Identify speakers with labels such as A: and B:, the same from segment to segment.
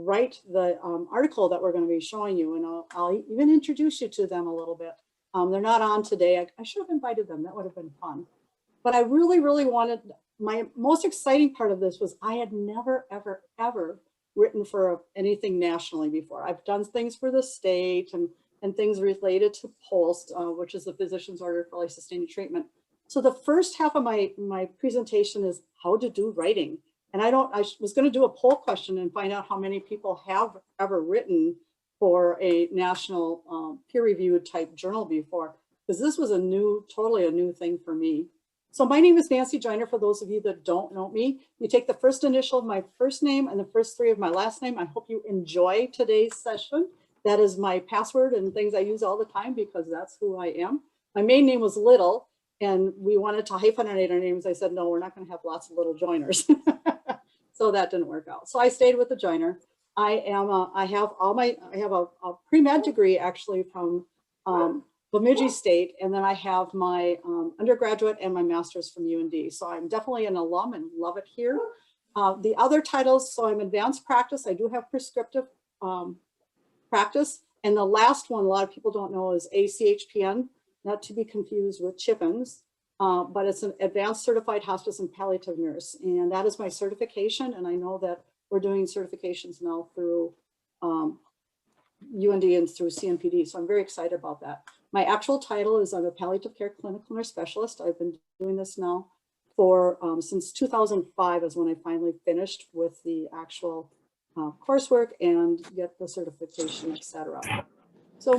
A: write the article that we're going to be showing you, and I'll even introduce you to them a little bit. They're not on today. I should have invited them. That would have been fun. But I really, really wanted, my most exciting part of this was I had never, ever, ever written for anything nationally before. I've done things for the state and things related to POLST, which is the Physician's Order for Life-Sustaining Treatment. So the first half of my presentation is how to do writing. And I was going to do a poll question and find out how many people have ever written for a national peer-reviewed type journal before, because this was totally a new thing for me. So my name is Nancy Joyner. For those of you that don't know me, you take the first initial of my first name and the first three of my last name. I hope you enjoy today's session. That is my password and things I use all the time because that's who I am. My main name was Little, and we wanted to hyphenate our names. I said, no, we're not going to have lots of little Joyners. So that didn't work out. So I stayed with the Joyner. I have a pre-med degree actually from Bemidji State, and then I have my undergraduate and my master's from UND. So I'm definitely an alum and love it here. The other titles, so I'm advanced practice. I do have prescriptive practice. And the last one, a lot of people don't know, is ACHPN, not to be confused with CHPNs, but it's an advanced certified hospice and palliative nurse. And that is my certification. And I know that we're doing certifications now through UND and through CNPD. So I'm very excited about that. My actual title is I'm a palliative care clinical nurse specialist. I've been doing this now for since 2005 is when I finally finished with the actual coursework and get the certification, etc. So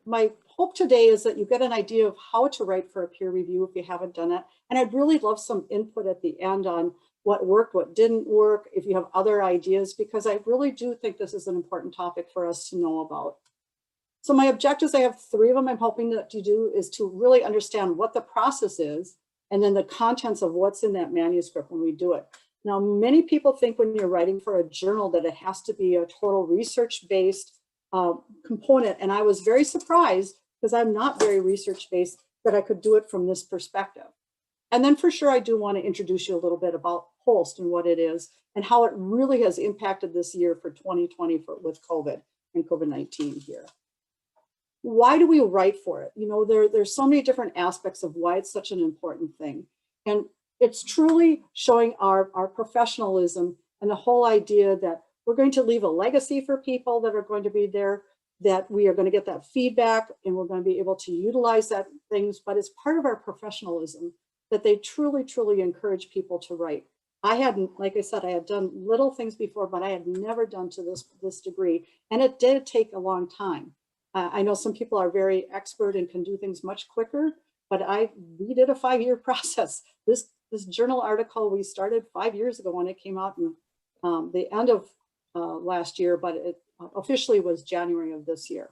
A: my hope today is that you get an idea of how to write for a peer review if you haven't done it. And I'd really love some input at the end on what worked, what didn't work, if you have other ideas, because I really do think this is an important topic for us to know about. So my objectives, I have three of them I'm hoping that you do, is to really understand what the process is and then the contents of what's in that manuscript when we do it. Now, many people think when you're writing for a journal that it has to be a total research-based component. And I was very surprised, because I'm not very research-based, that I could do it from this perspective. And then for sure, I do want to introduce you a little bit about POLST and what it is and how it really has impacted this year for 2020 with COVID and COVID-19 here. Why do we write for it? You know, there's so many different aspects of why it's such an important thing. And it's truly showing our professionalism and the whole idea that we're going to leave a legacy for people that are going to be there, that we are going to get that feedback and we're going to be able to utilize that things, but it's part of our professionalism that they truly, truly encourage people to write. I hadn't, like I said, I had done little things before, but I had never done to this degree. And it did take a long time. I know some people are very expert and can do things much quicker, but we did a 5-year process. This journal article we started 5 years ago when it came out in the end of last year, but it officially was January of this year.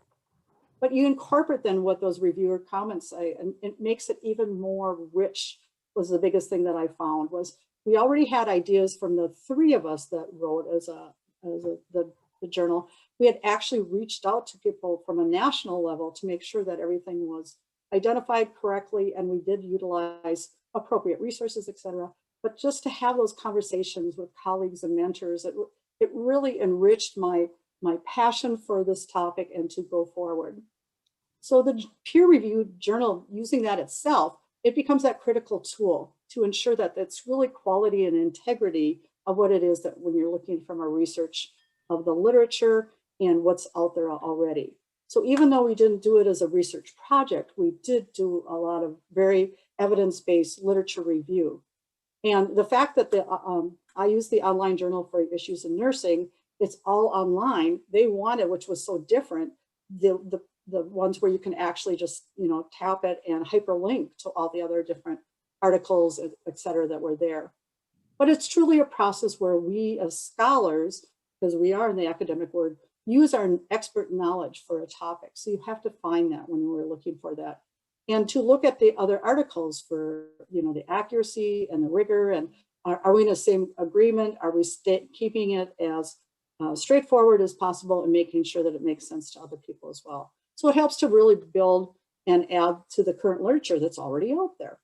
A: But you incorporate then what those reviewer comments say, and it makes it even more rich. Was the biggest thing that I found was we already had ideas from the three of us that wrote as the journal. We had actually reached out to people from a national level to make sure that everything was identified correctly, and we did utilize appropriate resources, etc. But just to have those conversations with colleagues and mentors, it really enriched my passion for this topic and to go forward. So the peer-reviewed journal, using that itself, it becomes that critical tool to ensure that it's really quality and integrity of what it is that when you're looking from a research of the literature and what's out there already. So even though we didn't do it as a research project, we did do a lot of very evidence-based literature review. And the fact that I use the online journal for issues in nursing, it's all online. They wanted, which was so different, the ones where you can actually just, you know, tap it and hyperlink to all the other different articles, et cetera, that were there. But it's truly a process where we as scholars, because we are in the academic world, use our expert knowledge for a topic. So you have to find that when we're looking for that. And to look at the other articles for, you know, the accuracy and the rigor, and are we in the same agreement? Are we keeping it as straightforward as possible and making sure that it makes sense to other people as well? So it helps to really build and add to the current literature that's already out there.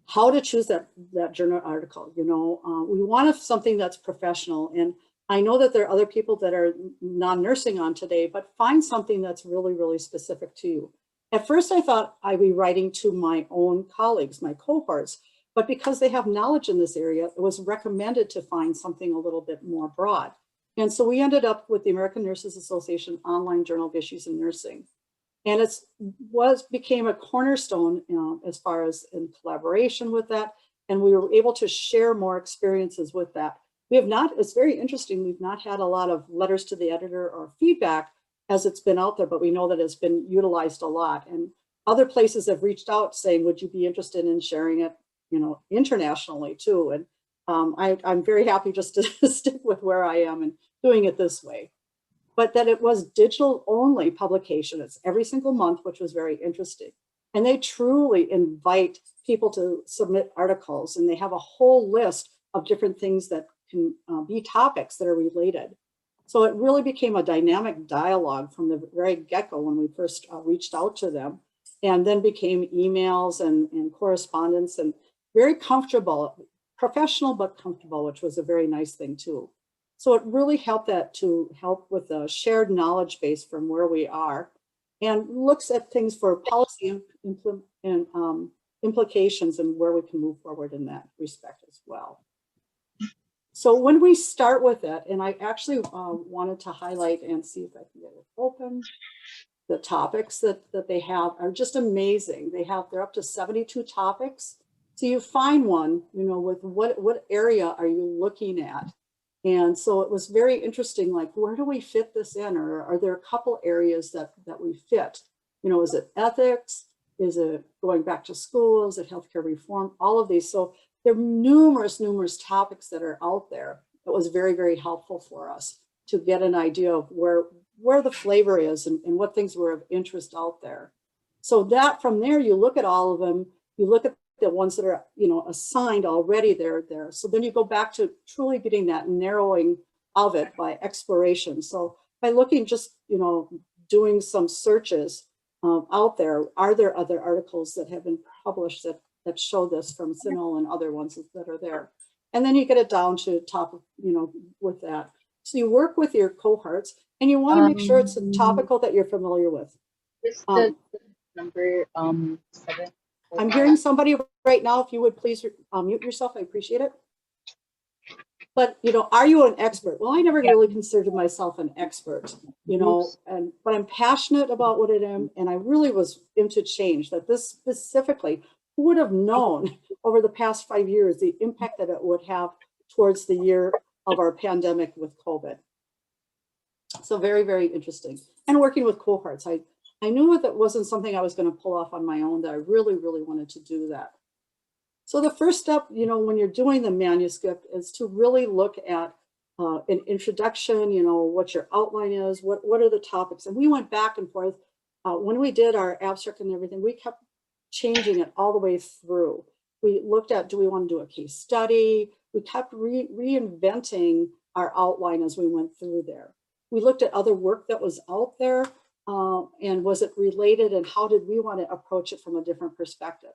A: how to choose that journal article. You know, we want something that's professional. And I know that there are other people that are non-nursing on today, but find something that's really, really specific to you. At first, I thought I'd be writing to my own colleagues, my cohorts, but because they have knowledge in this area, it was recommended to find something a little bit more broad. And so we ended up with the American Nurses Association Online Journal of Issues in Nursing. And it became a cornerstone as far as in collaboration with that. And we were able to share more experiences with that. We have not, it's very interesting, we've not had a lot of letters to the editor or feedback as it's been out there, but we know that it's been utilized a lot. And other places have reached out saying, would you be interested in sharing it, you know, internationally too? And I'm very happy just to stick with where I am and doing it this way. But that it was digital only publication. It's every single month, which was very interesting. And they truly invite people to submit articles, and they have a whole list of different things that can be topics that are related. So it really became a dynamic dialogue from the very get-go when we first reached out to them, and then became emails and correspondence, and very comfortable, professional but comfortable, which was a very nice thing too. So it really helped to help with the shared knowledge base from where we are, and looks at things for policy implications and where we can move forward in that respect as well. So when we start with it, and I actually wanted to highlight and see if I can get it open, the topics that they have are just amazing. They're up to 72 topics. So you find one, you know, with what area are you looking at? And so it was very interesting, like, where do we fit this in? Or are there a couple areas that we fit? You know, is it ethics? Is it going back to school? Is it healthcare reform? All of these. So there are numerous topics that are out there. It was very, very helpful for us to get an idea of where the flavor is and what things were of interest out there. So that from there, you look at all of them, you look at the ones that are, you know, assigned already there. So then you go back to truly getting that narrowing of it by exploration. So by looking just, you know, doing some searches out there, are there other articles that have been published that show this from CINAHL and other ones that are there? And then you get it down to top of, you know, with that. So you work with your cohorts, and you want to make sure it's a topical that you're familiar with.
B: It's the number 7.
A: I'm hearing somebody right now. If you would please mute yourself, I appreciate it. But, you know, are you an expert? Well, I never really considered myself an expert, you know, but I'm passionate about what I am. And I really was into change, that this specifically, who would have known over the past 5 years, the impact that it would have towards the year of our pandemic with COVID. So very, very interesting. And working with cohorts, I knew that wasn't something I was going to pull off on my own, that I really, really wanted to do that. So the first step, you know, when you're doing the manuscript is to really look at an introduction, you know, what your outline is, what are the topics. And we went back and forth. When we did our abstract and everything, we kept changing it all the way through. We looked at, do we want to do a case study? We kept reinventing our outline as we went through there. We looked at other work that was out there. And was it related, and how did we want to approach it from a different perspective?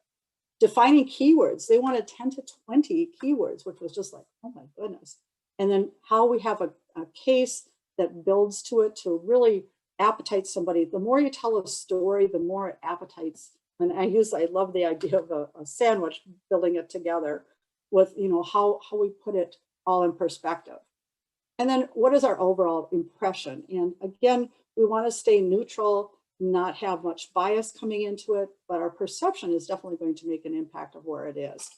A: Defining keywords, they wanted 10 to 20 keywords, which was just like, oh my goodness. And then how we have a case that builds to it to really appetite somebody. The more you tell a story, the more it appetites. And I love the idea of a sandwich, building it together with, you know, how we put it all in perspective. And then what is our overall impression? And again, we want to stay neutral, not have much bias coming into it, but our perception is definitely going to make an impact of where it is.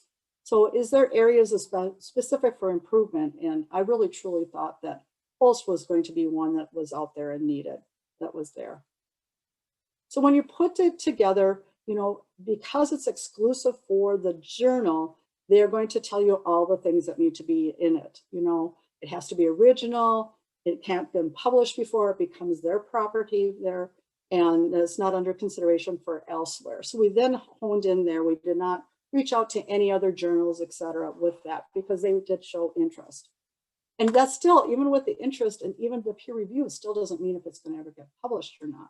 A: So is there areas specific for improvement? And I really truly thought that POLST was going to be one that was out there and needed, that was there. So when you put it together, you know, because it's exclusive for the journal, they're going to tell you all the things that need to be in it. You know, it has to be original. It can't been published before it becomes their property there, and it's not under consideration for elsewhere. So we then honed in there. We did not reach out to any other journals, et cetera, with that, because they did show interest. And that's still, even with the interest and even the peer review, still doesn't mean if it's going to ever get published or not.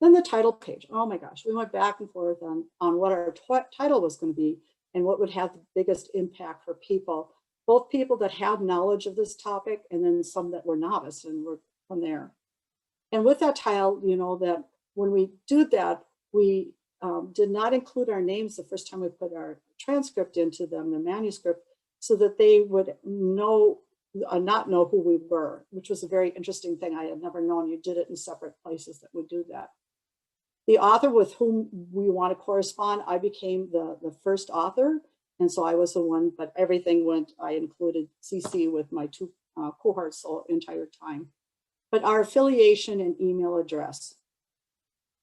A: Then the title page. Oh my gosh, we went back and forth on what our title was going to be. and what would have the biggest impact for people, both people that had knowledge of this topic and then some that were novice and were from there. And with that tile, you know, that when we do that, we did not include our names the first time we put our transcript into them, the manuscript, so that they would know, not know who we were, which was a very interesting thing. I had never known you did it in separate places that would do that. The author with whom we want to correspond, I became the first author. And so I was the one, but everything went, I included CC with my two cohorts the entire time. But our affiliation and email address.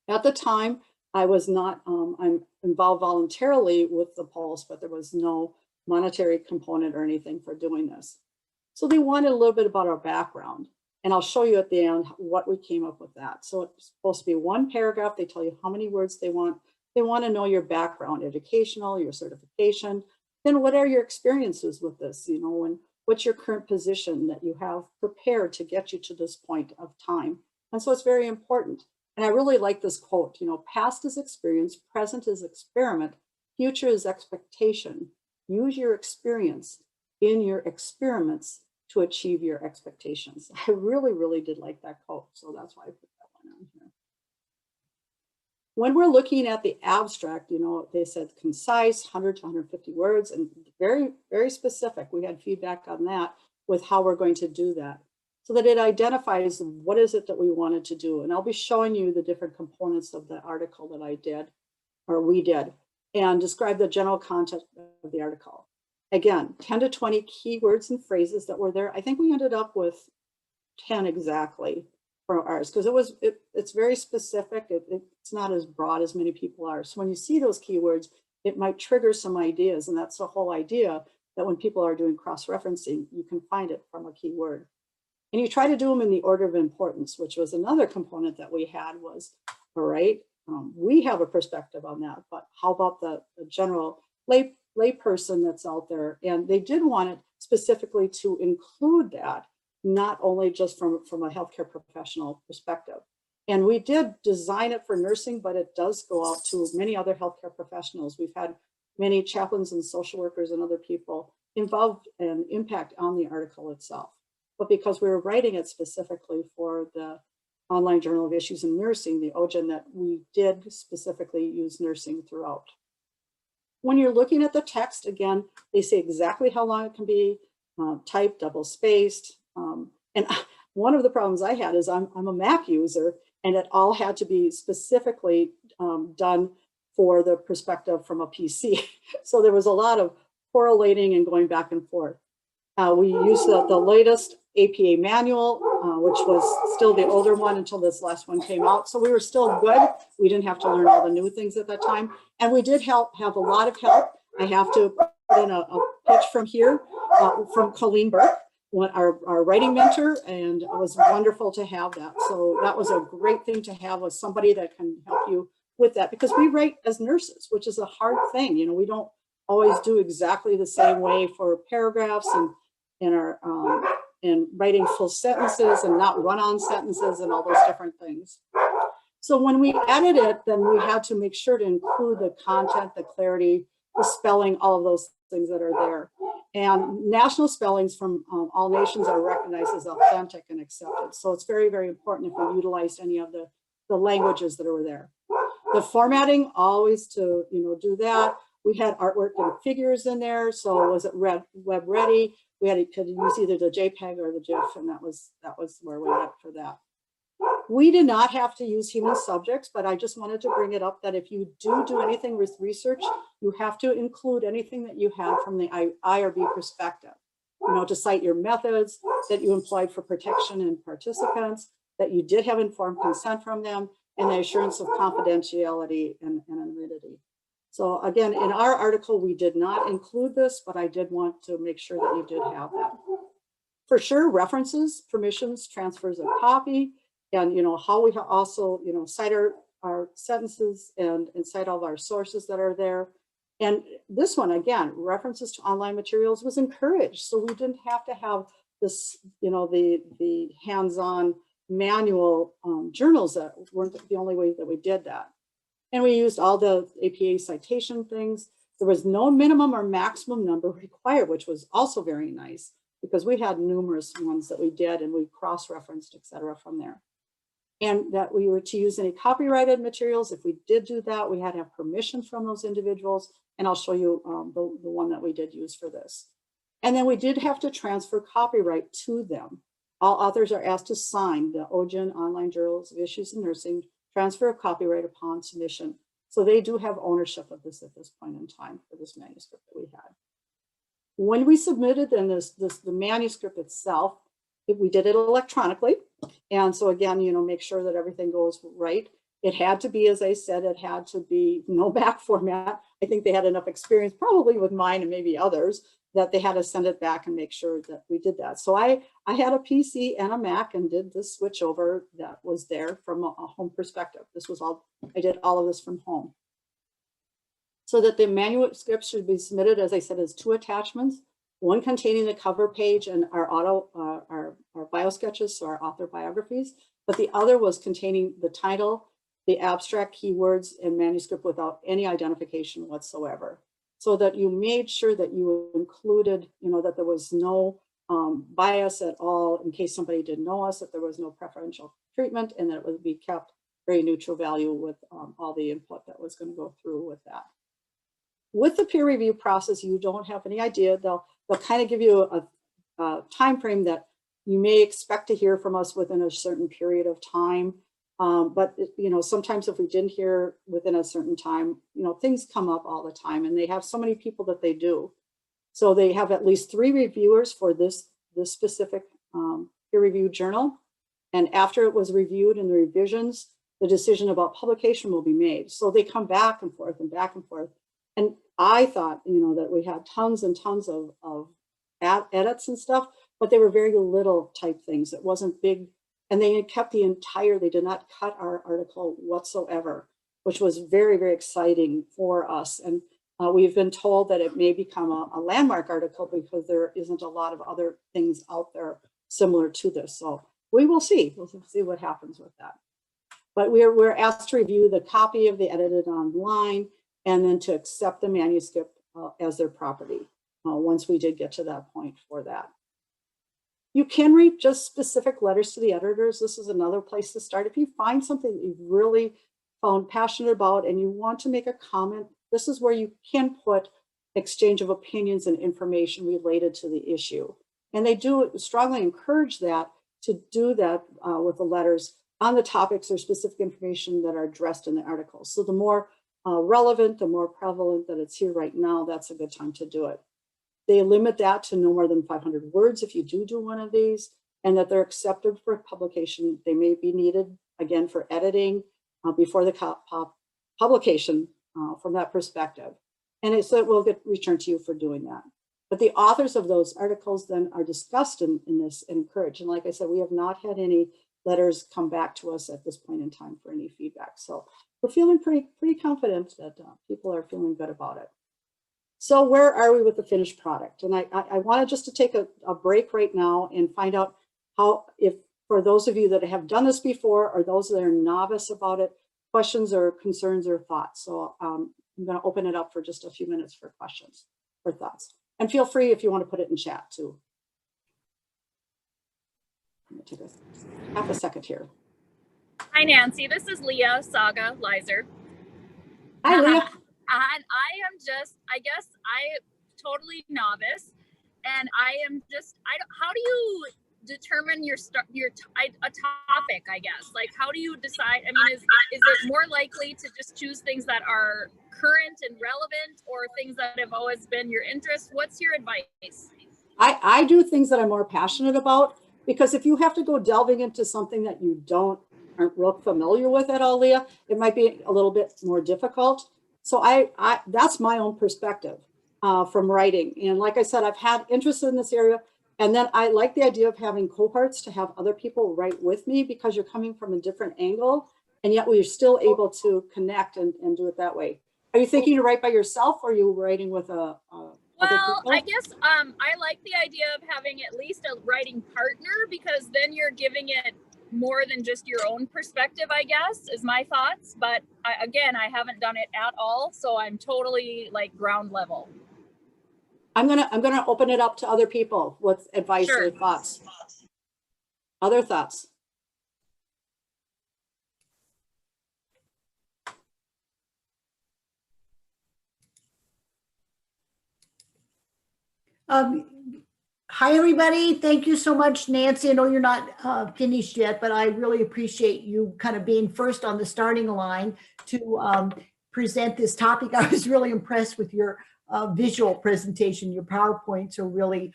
A: At the time, I was not, I'm involved voluntarily with the POLST, but there was no monetary component or anything for doing this. So they wanted a little bit about our background. And I'll show you at the end what we came up with that. So it's supposed to be one paragraph. They tell you how many words they want. They want to know your background, educational, your certification. Then what are your experiences with this? You know, and what's your current position that you have prepared to get you to this point of time? And so it's very important. And I really like this quote, you know, past is experience, present is experiment, future is expectation. Use your experience in your experiments to achieve your expectations. I really, really did like that quote. So that's why I put that one on here. When we're looking at the abstract, you know, they said concise, 100 to 150 words, and very, very specific. We had feedback on that with how we're going to do that, so that it identifies what is it that we wanted to do. And I'll be showing you the different components of the article that I did, or we did, and describe the general content of the article. Again, 10 to 20 keywords and phrases that were there. I think we ended up with 10 exactly for ours, because it's very specific. It's not as broad as many people are. So when you see those keywords, it might trigger some ideas. And that's the whole idea, that when people are doing cross-referencing, you can find it from a keyword. And you try to do them in the order of importance, which was another component that we had was, all right, we have a perspective on that, but how about the general lay person that's out there? And they did want it specifically to include that, not only just from a healthcare professional perspective. And we did design it for nursing, but it does go out to many other healthcare professionals. We've had many chaplains and social workers and other people involved and impact on the article itself. But because we were writing it specifically for the Online Journal of Issues in Nursing, the OJIN, that we did specifically use nursing throughout. When you're looking at the text, again, they say exactly how long it can be, typed, double-spaced. And one of the problems I had is I'm a Mac user, and it all had to be specifically done for the perspective from a PC. So there was a lot of correlating and going back and forth. We used the latest APA manual, which was still the older one until this last one came out. So we were still good. We didn't have to learn all the new things at that time. And we did have a lot of help. I have to put in a pitch from here, from Colleen Burke, our writing mentor, and it was wonderful to have that. So that was a great thing to have, with somebody that can help you with that, because we write as nurses, which is a hard thing. You know, we don't always do exactly the same way for paragraphs and writing full sentences and not run-on sentences and all those different things. So when we edit it, then we had to make sure to include the content, the clarity, the spelling, all of those things that are there. And national spellings from all nations are recognized as authentic and accepted. So it's very, very important if we utilized any of the languages that are there. The formatting, always to do that. We had artwork and figures in there. So was it web ready? We had to use either the JPEG or the GIF, and that was where we went for that. We did not have to use human subjects, but I just wanted to bring it up that if you do anything with research, you have to include anything that you have from the IRB perspective. To cite your methods that you employed for protection and participants, that you did have informed consent from them, and the assurance of confidentiality and anonymity. So again, in our article, we did not include this, but I did want to make sure that you did have that. For sure, references, permissions, transfers of copy, and how we also cite our sentences and cite all of our sources that are there. And this one, again, references to online materials was encouraged. So we didn't have to have this, the hands-on manual journals that weren't the only way that we did that. And we used all the APA citation things. There was no minimum or maximum number required, which was also very nice because we had numerous ones that we did and we cross-referenced, et cetera, from there. And that we were to use any copyrighted materials. If we did do that, we had to have permission from those individuals. And I'll show you the one that we did use for this. And then we did have to transfer copyright to them. All authors are asked to sign the OJIN Online Journals of Issues in Nursing transfer of copyright upon submission. So they do have ownership of this at this point in time for this manuscript that we had. When we submitted then the manuscript itself, we did it electronically. And so again, you know, make sure that everything goes right. It had to be, as I said, it had to be no back format. I think they had enough experience, probably with mine and maybe others, that they had to send it back and make sure that we did that. So I had a PC and a Mac and did the switch over that was there from a home perspective. This was all, I did all of this from home. So that the manuscript should be submitted, as I said, as 2 attachments, one containing the cover page and our bio sketches, so our author biographies, but the other was containing the title, the abstract keywords, and manuscript without any identification whatsoever. So that you made sure that you included, you know, that there was no bias at all in case somebody didn't know us, that there was no preferential treatment, and that it would be kept very neutral value with all the input that was going to go through with that. With the peer review process, you don't have any idea. They'll kind of give you a time frame that you may expect to hear from us within a certain period of time. But you know, sometimes if we didn't hear within a certain time, you know, things come up all the time, and they have so many people that they do. So they have at least 3 reviewers for this specific peer review journal. And after it was reviewed and the revisions, the decision about publication will be made. So they come back and forth and back and forth. And I thought, you know, that we had tons and tons of edits and stuff, but they were very little type things. It wasn't big. And they had kept the entire, they did not cut our article whatsoever, which was very, very exciting for us. And we've been told that it may become a landmark article because there isn't a lot of other things out there similar to this. So we will see. We'll see what happens with that. But we're asked to review the copy of the edited online and then to accept the manuscript as their property once we did get to that point for that. You can read just specific letters to the editors. This is another place to start. If you find something that you've really found passionate about and you want to make a comment, this is where you can put exchange of opinions and information related to the issue. And they do strongly encourage that, to do that with the letters on the topics or specific information that are addressed in the articles. So the more relevant, the more prevalent that it's here right now, that's a good time to do it. They limit that to no more than 500 words if you do one of these, and that they're accepted for publication. They may be needed, again, for editing before the publication from that perspective. And so it will get returned to you for doing that. But the authors of those articles then are discussed in this and encouraged. And like I said, we have not had any letters come back to us at this point in time for any feedback. So we're feeling pretty confident that people are feeling good about it. So where are we with the finished product? And I wanted just to take a break right now and find out how, if for those of you that have done this before or those that are novice about it, questions or concerns or thoughts. So I'm going to open it up for just a few minutes for questions or thoughts. And feel free if you want to put it in chat too. I'm going to take half a second here.
C: Hi, Nancy. This is Leah Saga Leiser.
A: Hi, Leah.
C: And I am just, I guess I totally novice, and I am just, how do you determine a topic, I guess? Like, how do you decide? I mean, is it more likely to just choose things that are current and relevant, or things that have always been your interest? What's your advice?
A: I do things that I'm more passionate about, because if you have to go delving into something that you aren't real familiar with at all, Leah, it might be a little bit more difficult. So that's my own perspective from writing. And like I said, I've had interest in this area. And then I like the idea of having cohorts to have other people write with me, because you're coming from a different angle, and yet we're still able to connect and do it that way. Are you thinking to write by yourself, or are you writing with
C: well, I guess I like the idea of having at least a writing partner, because then you're giving it more than just your own perspective, I guess, is my thoughts. But again, I haven't done it at all, so I'm totally like ground level.
A: I'm gonna open it up to other people with advice
C: Sure.
A: or thoughts. Other thoughts?
D: Hi, everybody. Thank you so much, Nancy. I know you're not finished yet, but I really appreciate you kind of being first on the starting line to present this topic. I was really impressed with your visual presentation. Your PowerPoints are really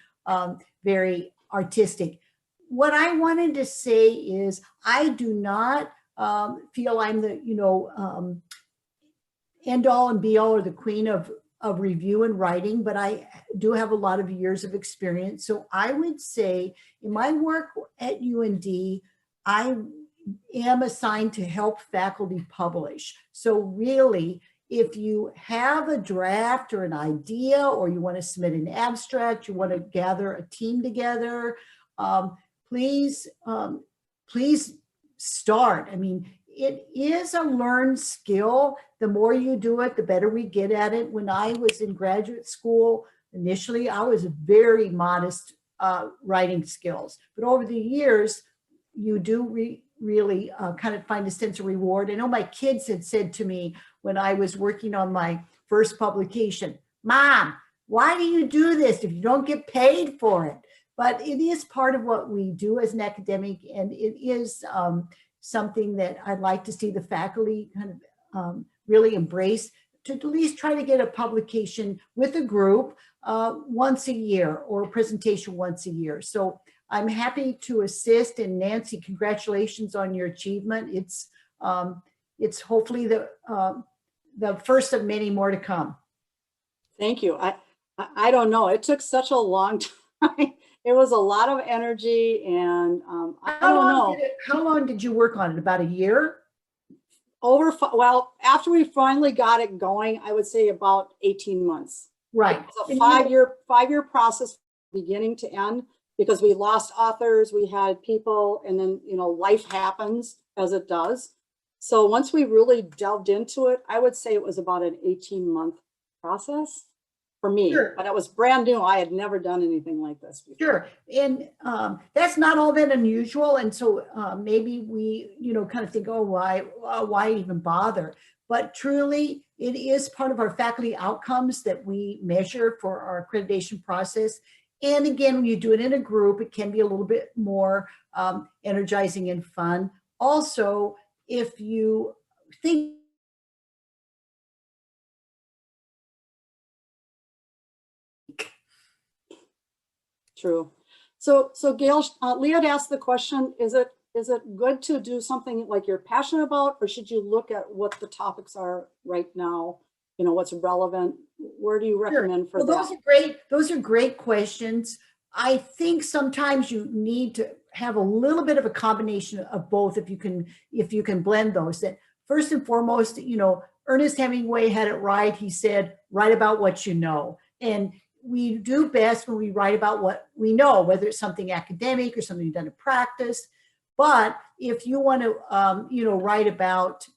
D: very artistic. What I wanted to say is I do not feel I'm the, end all and be all or the queen of review and writing, but I do have a lot of years of experience. So I would say in my work at UND, I am assigned to help faculty publish. So really, if you have a draft or an idea, or you want to submit an abstract, you want to gather a team together, please start. I mean, it is a learned skill. The more you do it, the better we get at it. When I was in graduate school, initially, I was very modest writing skills. But over the years, you do really kind of find a sense of reward. I know my kids had said to me when I was working on my first publication, "Mom, why do you do this if you don't get paid for it?" But it is part of what we do as an academic, and it is something that I'd like to see the faculty kind of really embrace, to at least try to get a publication with a group once a year, or a presentation once a year. So I'm happy to assist, and Nancy, congratulations on your achievement. It's hopefully the first of many more to come.
A: Thank you. I don't know. It took such a long time. It was a lot of energy, and I don't know.
D: How long did you work on it? About a year?
A: Well, after we finally got it going, I would say about 18 months.
D: Right.
A: It's a five-year process, beginning to end, because we lost authors, we had people, and then, life happens as it does. So once we really delved into it, I would say it was about an 18-month process for me.
D: Sure.
A: But it was brand new. I had never done anything like this before.
D: Sure. And that's not all that unusual. And so maybe we, kind of think, oh, why even bother? But truly, it is part of our faculty outcomes that we measure for our accreditation process. And again, when you do it in a group, it can be a little bit more energizing and fun. Also, if you think
A: True. So Gail, Leah had asked the question, is it good to do something like you're passionate about, or should you look at what the topics are right now? What's relevant? Where do you recommend for that?
D: Those are great questions. I think sometimes you need to have a little bit of a combination of both, if you can blend those. That first and foremost, Ernest Hemingway had it right. He said, write about what you know. And we do best when we write about what we know, whether it's something academic or something you've done in practice. But if you want to, write about,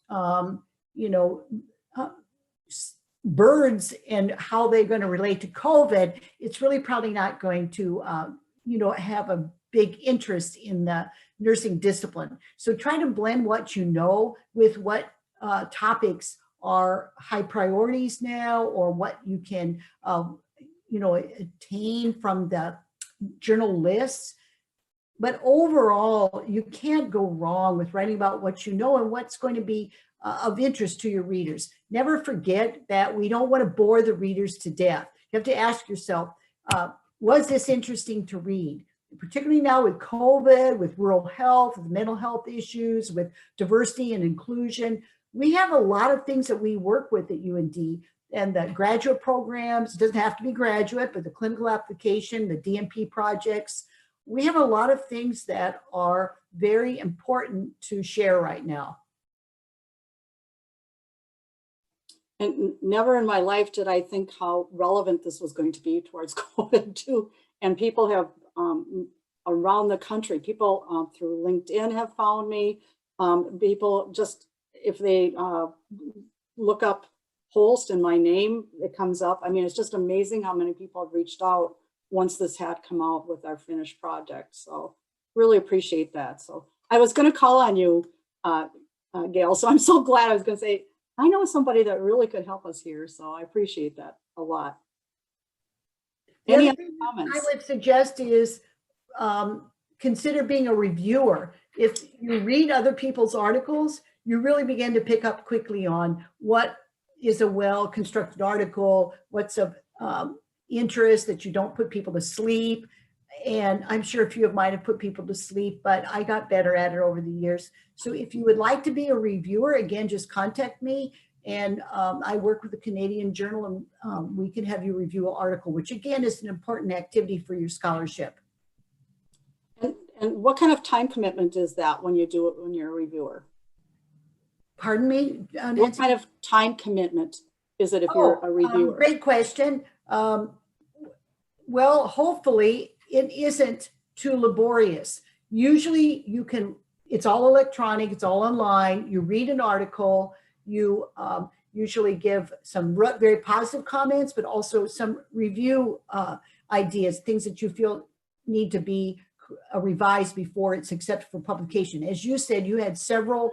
D: birds and how they're going to relate to COVID, it's really probably not going to, have a big interest in the nursing discipline. So try to blend what you know with what topics are high priorities now, or what you can, attain from the journal lists. But overall, you can't go wrong with writing about what you know and what's going to be of interest to your readers. Never forget that we don't want to bore the readers to death. You have to ask yourself, was this interesting to read? Particularly now with COVID, with rural health, with mental health issues, with diversity and inclusion. We have a lot of things that we work with at UND, and the graduate programs. It doesn't have to be graduate, but the clinical application, the DMP projects. We have a lot of things that are very important to share right now.
A: And never in my life did I think how relevant this was going to be towards COVID too. And people have around the country. People through LinkedIn have found me. People just, if they look up POLST and my name, it comes up. I mean, it's just amazing how many people have reached out once this had come out with our finished project. So really appreciate that. So I was going to call on you, Gail. So I'm so glad. I was going to say, I know somebody that really could help us here. So I appreciate that a lot. Any other comments?
D: I would suggest is consider being a reviewer. If you read other people's articles, you really begin to pick up quickly on what is a well-constructed article, what's of interest, that you don't put people to sleep. And I'm sure a few of mine have put people to sleep, but I got better at it over the years. So if you would like to be a reviewer, again, just contact me. And I work with the Canadian Journal, and we can have you review an article, which again is an important activity for your scholarship.
A: And what kind of time commitment is that when you do it when you're a reviewer?
D: Pardon me?
A: What kind of time commitment is it if you're a reviewer?
D: Great question. Well, hopefully it isn't too laborious. Usually you can, it's all electronic, it's all online. You read an article, you usually give some very positive comments, but also some review ideas, things that you feel need to be revised before it's accepted for publication. As you said, you had several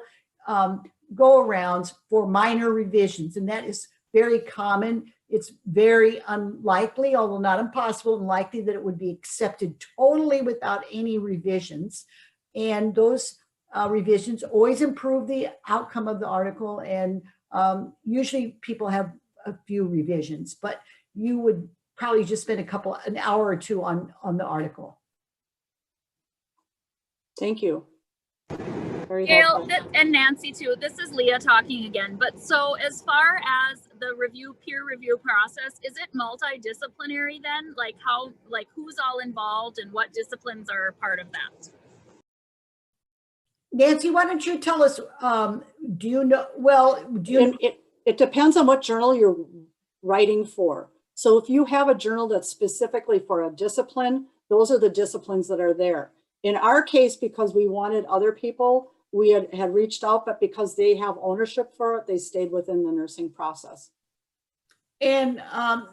D: go-arounds for minor revisions, and that is very common. It's very unlikely, although not impossible, unlikely that it would be accepted totally without any revisions. And those revisions always improve the outcome of the article, and usually people have a few revisions, but you would probably just spend an hour or two on the article.
A: Thank you. Very
C: Gail
A: helpful.
C: and Nancy too, this is Leah talking again, but so as far as the peer review process, is it multidisciplinary then? Like who's all involved and what disciplines are part of that?
D: Nancy, why don't you tell us, do you know, well, do you?
A: It depends on what journal you're writing for. So if you have a journal that's specifically for a discipline, those are the disciplines that are there. In our case, because we wanted other people, we had reached out, but because they have ownership for it, they stayed within the nursing process.
D: And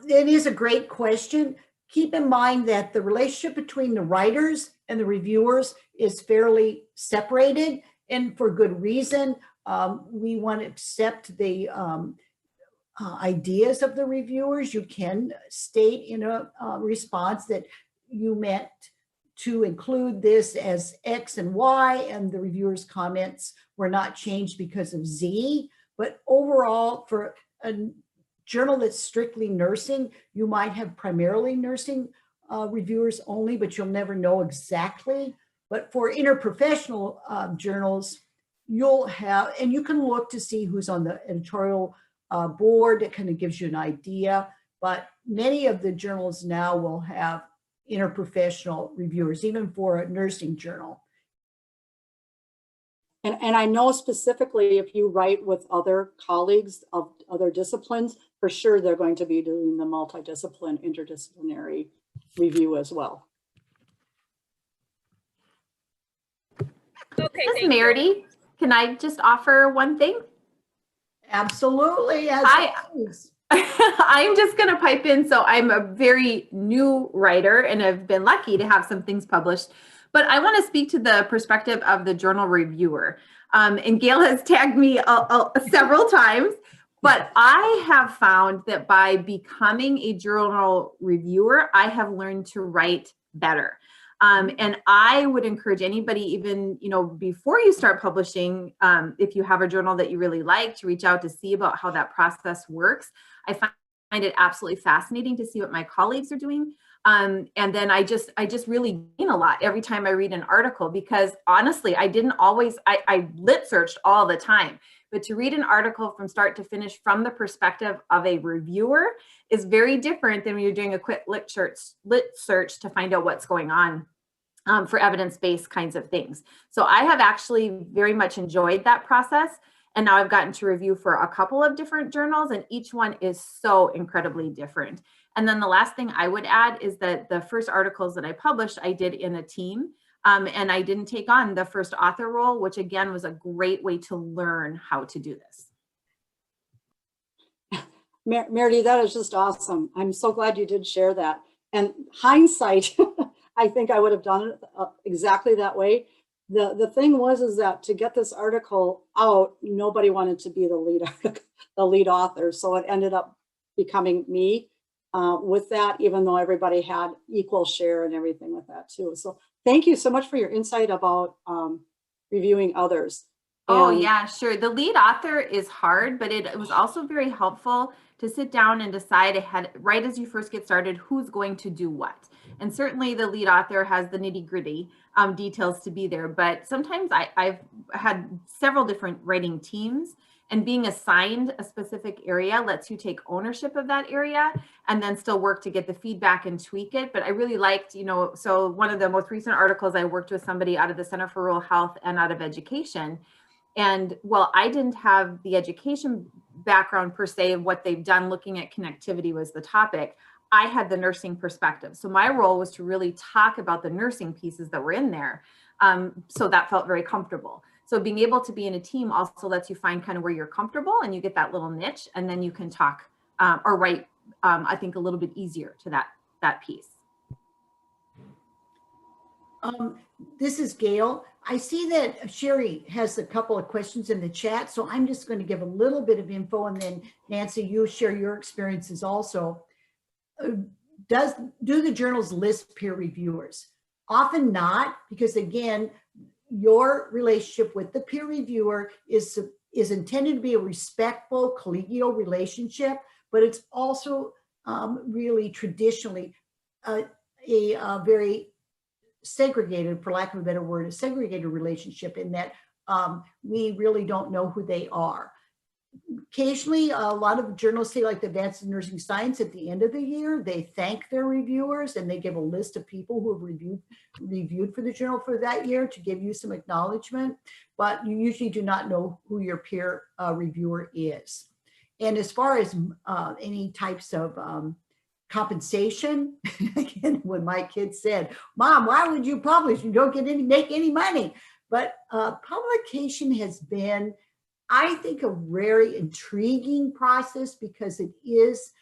D: it is a great question. Keep in mind that the relationship between the writers and the reviewers is fairly separated, and for good reason. We want to accept the ideas of the reviewers. You can state in a response that you meant to include this as X and Y, and the reviewer's comments were not changed because of Z. But overall, for a journal that's strictly nursing, you might have primarily nursing reviewers only, but you'll never know exactly. But for interprofessional journals, you'll have, and you can look to see who's on the editorial board. It kind of gives you an idea. But many of the journals now will have interprofessional reviewers, even for a nursing journal.
A: And I know specifically if you write with other colleagues of other disciplines, for sure they're going to be doing the multidiscipline, interdisciplinary review as well.
C: Okay,
E: This is Meredith. Can I just offer one thing?
D: Absolutely.
E: I'm just going to pipe in. So I'm a very new writer and I've been lucky to have some things published, but I want to speak to the perspective of the journal reviewer. And Gail has tagged me several times, but I have found that by becoming a journal reviewer, I have learned to write better. And I would encourage anybody, even, before you start publishing, if you have a journal that you really like, to reach out to see about how that process works. I find it absolutely fascinating to see what my colleagues are doing. And then I just really gain a lot every time I read an article, because honestly, I lit searched all the time, but to read an article from start to finish from the perspective of a reviewer is very different than when you're doing a quick lit search to find out what's going on for evidence-based kinds of things. So I have actually very much enjoyed that process. And now I've gotten to review for a couple of different journals, and each one is so incredibly different. And then the last thing I would add is that the first articles that I published, I did in a team. And I didn't take on the first author role, which again was a great way to learn how to do this.
A: Meredith, that is just awesome. I'm so glad you did share that. And hindsight, I think I would have done it exactly that way. The thing was is that to get this article out, nobody wanted to be the lead author. So it ended up becoming me with that, even though everybody had equal share and everything with that too. So thank you so much for your insight about reviewing others.
E: Oh,
A: And
E: yeah, sure. The lead author is hard, but it was also very helpful to sit down and decide ahead, right as you first get started, who's going to do what. And certainly the lead author has the nitty gritty details to be there. But sometimes I've had several different writing teams, and being assigned a specific area lets you take ownership of that area and then still work to get the feedback and tweak it. But I really liked, you know, so one of the most recent articles, I worked with somebody out of the Center for Rural Health and out of education. And while I didn't have the education background per se of what they've done, looking at connectivity was the topic, I had the nursing perspective. So my role was to really talk about the nursing pieces that were in there. So that felt very comfortable. So being able to be in a team also lets you find kind of where you're comfortable and you get that little niche, and then you can talk or write, I think, a little bit easier to that piece.
D: This is Gail. I see that Sherry has a couple of questions in the chat, so I'm just going to give a little bit of info, and then Nancy, you share your experiences also. Do the journals list peer reviewers? Often not, because again, your relationship with the peer reviewer is intended to be a respectful, collegial relationship, but it's also really traditionally a very segregated, for lack of a better word, a segregated relationship in that we really don't know who they are. Occasionally, a lot of journals say, like the Advanced in Nursing Science, at the end of the year, they thank their reviewers and they give a list of people who have reviewed for the journal for that year to give you some acknowledgement, but you usually do not know who your peer reviewer is. And as far as any types of compensation, again, when my kids said, "Mom, why would you publish? You don't make any money." But publication has been, I think, a very intriguing process because it is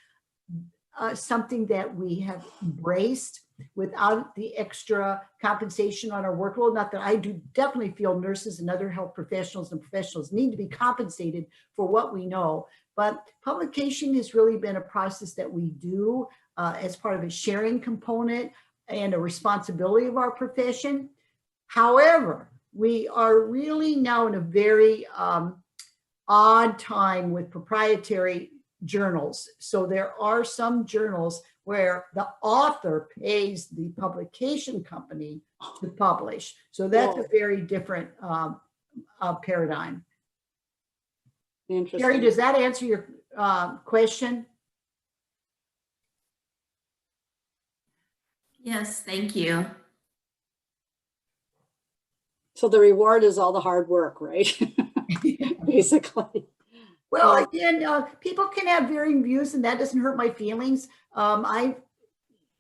D: something that we have embraced without the extra compensation on our workload. Not that I do definitely feel nurses and other health professionals and professionals need to be compensated for what we know. But publication has really been a process that we do as part of a sharing component and a responsibility of our profession. However, we are really now in a very odd time with proprietary journals. So there are some journals where the author pays the publication company to publish. So that's a very different paradigm.
A: interesting.
D: Sherry, does that answer your question?
F: Yes, thank you.
A: So the reward is all the hard work, right? Basically.
D: Well, again, people can have varying views, and that doesn't hurt my feelings. I've,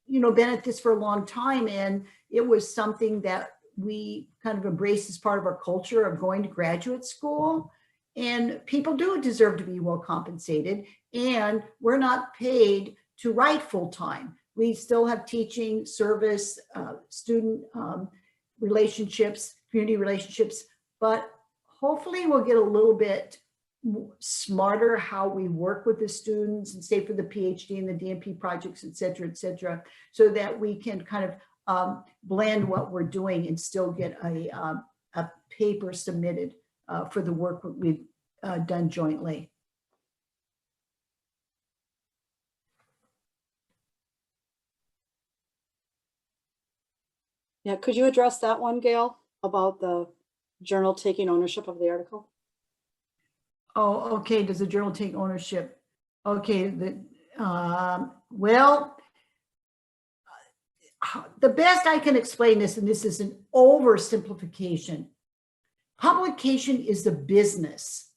D: been at this for a long time, and it was something that we kind of embraced as part of our culture of going to graduate school. And people do deserve to be well compensated, and we're not paid to write full time. We still have teaching, service, student relationships, community relationships, but hopefully we'll get a little bit smarter how we work with the students, and say for the PhD and the DNP projects, et cetera, so that we can kind of blend what we're doing and still get a paper submitted for the work we've done jointly.
A: Yeah, could you address that one, Gail, about the journal taking ownership of the article?
D: Oh, okay. Does the journal take ownership? Okay. Well, the best I can explain this, and this is an oversimplification, publication is the business.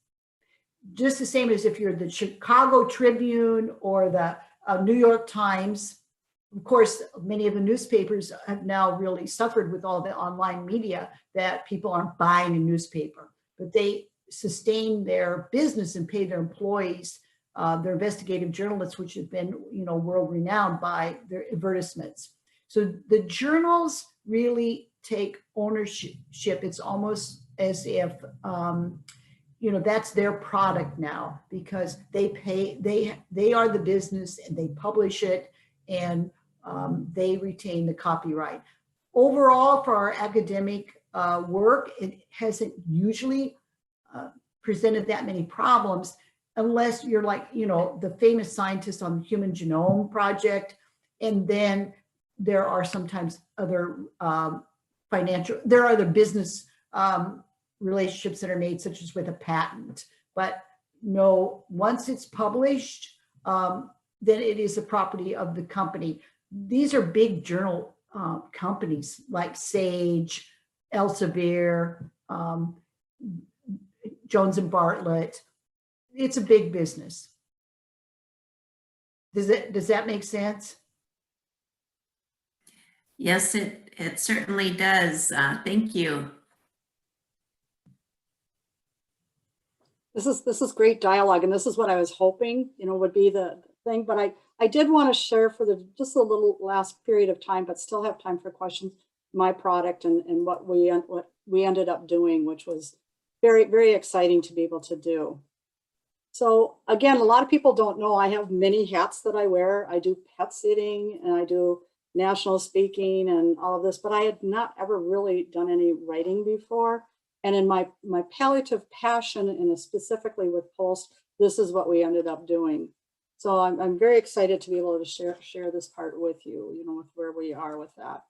D: Just the same as if you're the Chicago Tribune or the New York Times. Of course, many of the newspapers have now really suffered with all the online media that people aren't buying a newspaper, but they sustain their business and pay their employees, their investigative journalists, which have been, world renowned by their advertisements. So the journals really take ownership. It's almost as if, that's their product now, because they are the business and they publish it, and they retain the copyright. Overall, for our academic work, it hasn't usually presented that many problems, unless you're like, the famous scientist on the Human Genome Project. And then there are sometimes other there are other business relationships that are made, such as with a patent. But no, once it's published, then it is a property of the company. These are big journal companies like Sage, Elsevier, Jones and Bartlett. It's a big business. Does that make sense?
F: Yes, it certainly does. Thank you.
A: This is great dialogue, and this is what I was hoping, would be the thing. But I did want to share for just a little last period of time, but still have time for questions, my product and what we ended up doing, which was very, very exciting to be able to do. So again, a lot of people don't know I have many hats that I wear. I do pet sitting and I do national speaking and all of this, but I had not ever really done any writing before. And in my palliative passion, and specifically with POLST, this is what we ended up doing. So I'm very excited to be able to share this part with you, with where we are with that.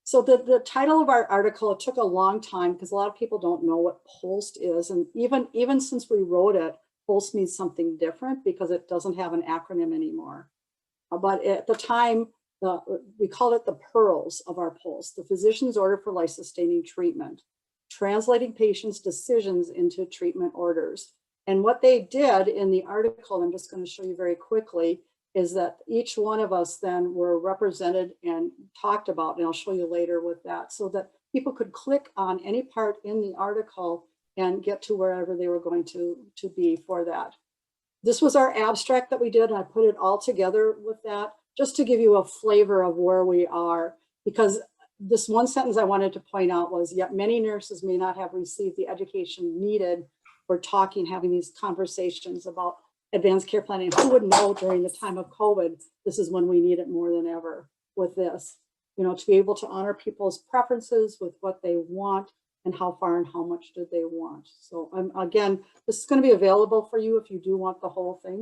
A: So the title of our article, it took a long time because a lot of people don't know what POLST is. And even since we wrote it, POLST means something different because it doesn't have an acronym anymore. But at the time, we called it the pearls of our POLST, the physician's order for life-sustaining treatment, translating patients' decisions into treatment orders. And what they did in the article, I'm just going to show you very quickly, is that each one of us then were represented and talked about, and I'll show you later with that, so that people could click on any part in the article and get to wherever they were going to be for that. This was our abstract that we did, and I put it all together with that, just to give you a flavor of where we are, because this one sentence I wanted to point out was, yet many nurses may not have received the education needed for having these conversations about advanced care planning. Who would know during the time of COVID, this is when we need it more than ever with this, to be able to honor people's preferences with what they want and how far and how much do they want. So again, this is going to be available for you if you do want the whole thing.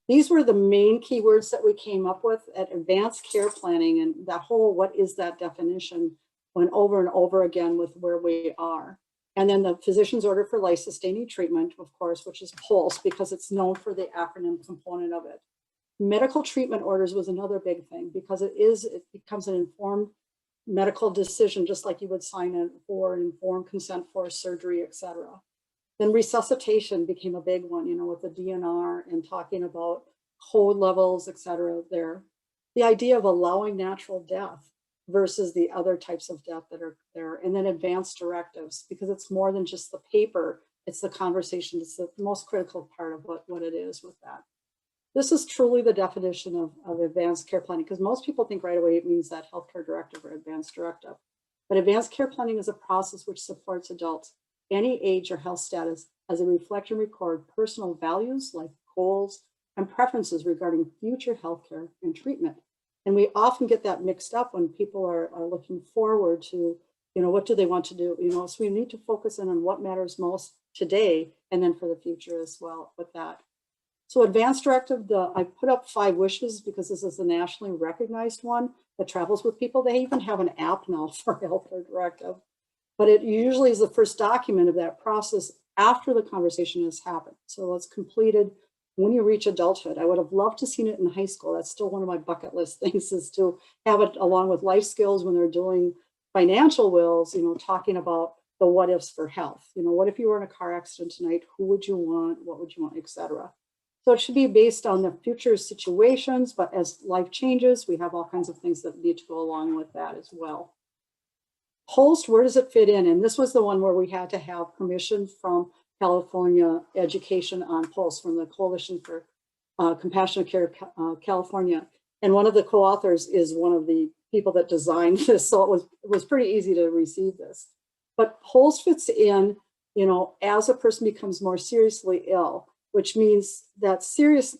A: These were the main keywords that we came up with at advanced care planning, and that whole, what is that definition, went over and over again with where we are. And then the physician's order for life-sustaining treatment, of course, which is POLST, because it's known for the acronym component of it. Medical treatment orders was another big thing, because it becomes an informed medical decision, just like you would sign in for an informed consent for surgery, etc. Then resuscitation became a big one, with the DNR and talking about code levels, etc. there. The idea of allowing natural death versus the other types of death that are there. And then advanced directives, because it's more than just the paper, it's the conversation. It's the most critical part of what it is with that. This is truly the definition of advanced care planning, because most people think right away it means that healthcare directive or advanced directive. But advanced care planning is a process which supports adults, any age or health status, as a reflect and record personal values, life goals, and preferences regarding future healthcare and treatment. And we often get that mixed up when people are looking forward to, what do they want to do? So we need to focus in on what matters most today and then for the future as well with that. So advanced directive, I put up 5 wishes because this is a nationally recognized one that travels with people. They even have an app now for healthcare directive, but it usually is the first document of that process after the conversation has happened. So it's completed when you reach adulthood. I would have loved to seen it in high school. That's still one of my bucket list things, is to have it along with life skills when they're doing financial wills, talking about the what ifs for health. What if you were in a car accident tonight? Who would you want? What would you want, etc. So it should be based on the future situations, but as life changes, we have all kinds of things that need to go along with that as well. POLST, where does it fit in? And this was the one where we had to have permission from California Education on POLST, from the Coalition for Compassionate Care California. And one of the co-authors is one of the people that designed this, so it was pretty easy to receive this. But POLST fits in, you know, as a person becomes more seriously ill, which means that serious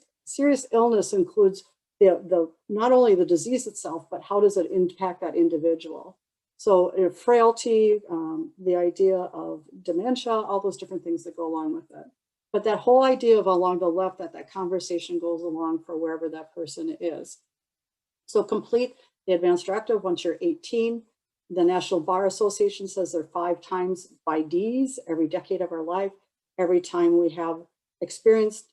A: illness includes the not only the disease itself, but how does it impact that individual? So frailty, the idea of dementia, all those different things that go along with it. But that whole idea of along the left, that conversation goes along for wherever that person is. So complete the advanced directive once you're 18. The National Bar Association says they're 5 times by Ds every decade of our life. Every time we have experienced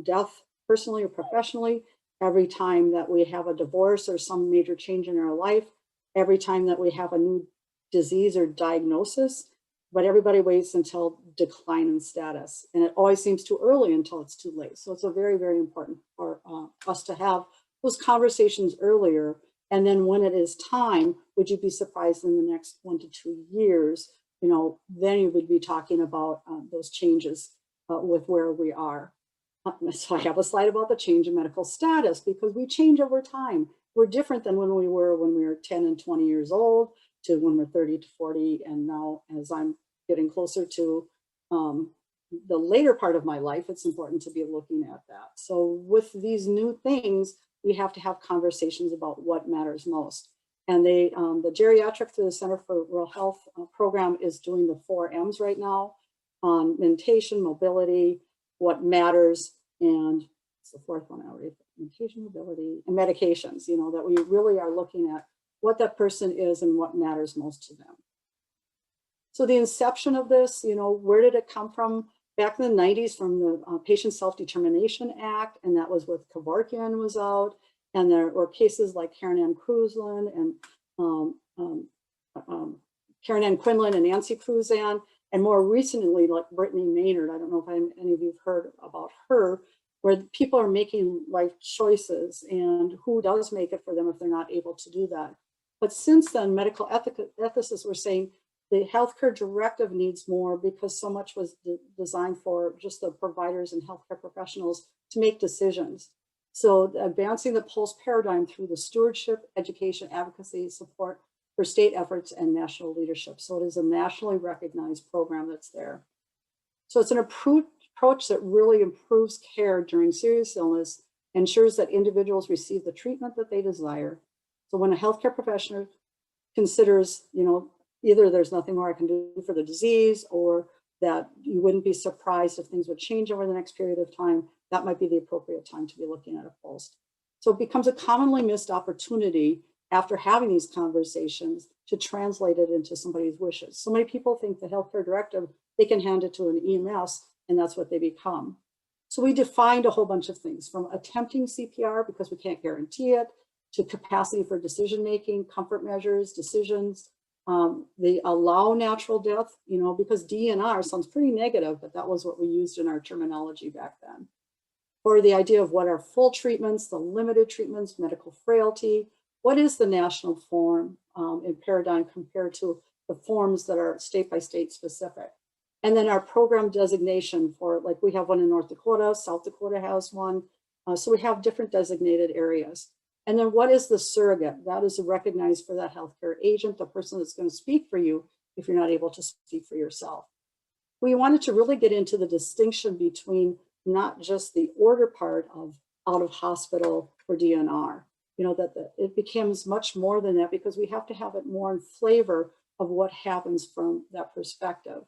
A: death personally or professionally, every time that we have a divorce or some major change in our life, every time that we have a new disease or diagnosis, but everybody waits until decline in status. And it always seems too early until it's too late. So it's a very, very important for us to have those conversations earlier. And then when it is time, would you be surprised in the next 1 to 2 years, you know, then you would be talking about those changes with where we are. So I have a slide about the change in medical status, because we change over time. We're different than when we were 10 and 20 years old to when we're 30 to 40. And now as I'm getting closer to the later part of my life, it's important to be looking at that. So with these new things, we have to have conversations about what matters most. And the geriatric through the Center for Rural Health program is doing the 4 M's right now on mentation, mobility, what matters, and it's the 4th one already, mentation, mobility, and medications, you know, that we really are looking at what that person is and what matters most to them. So the inception of this, you know, where did it come from? Back in the 90s from the Patient Self-Determination Act, and that was with Kevorkian was out, and there were cases like Karen Ann Cruzan and Karen Ann Quinlan and Nancy Cruzan, and more recently like Brittany Maynard. I don't know if any of you have heard about her, where people are making life choices and who does make it for them if they're not able to do that. But since then, medical ethicists were saying the healthcare directive needs more, because so much was designed for just the providers and healthcare professionals to make decisions. So advancing the POLST paradigm through the stewardship, education, advocacy, support for state efforts and national leadership. So it is a nationally recognized program that's there. So it's an approach that really improves care during serious illness, ensures that individuals receive the treatment that they desire. So when a healthcare professional considers, you know, either there's nothing more I can do for the disease, or that you wouldn't be surprised if things would change over the next period of time, that might be the appropriate time to be looking at a POLST. So it becomes a commonly missed opportunity after having these conversations to translate it into somebody's wishes. So many people think the healthcare directive, they can hand it to an EMS and that's what they become. So we defined a whole bunch of things, from attempting CPR because we can't guarantee it, to capacity for decision-making, comfort measures, decisions. They allow natural death, you know, because DNR sounds pretty negative, but that was what we used in our terminology back then. Or the idea of what are full treatments, the limited treatments, medical frailty, what is the national form and paradigm compared to the forms that are state by state specific. And then our program designation for, like we have one in North Dakota, South Dakota has one. So we have different designated areas. And then what is the surrogate? That is recognized for that healthcare agent, the person that's going to speak for you if you're not able to speak for yourself. We wanted to really get into the distinction between not just the order part of out of hospital for DNR, you know, that it becomes much more than that, because we have to have it more in flavor of what happens from that perspective.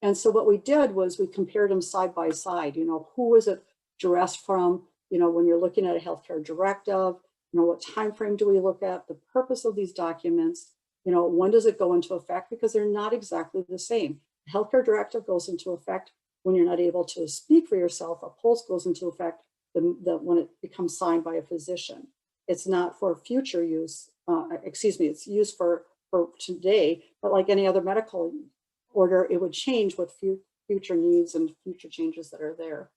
A: And so what we did was we compared them side by side, you know, who was it addressed from, you know, when you're looking at a healthcare directive, you know, what time frame do we look at, the purpose of these documents, you know, when does it go into effect, because they're not exactly the same. The healthcare directive goes into effect when you're not able to speak for yourself. A POLST goes into effect when it becomes signed by a physician. It's not for future use, it's used for today, but like any other medical order, it would change with future needs and future changes that are there.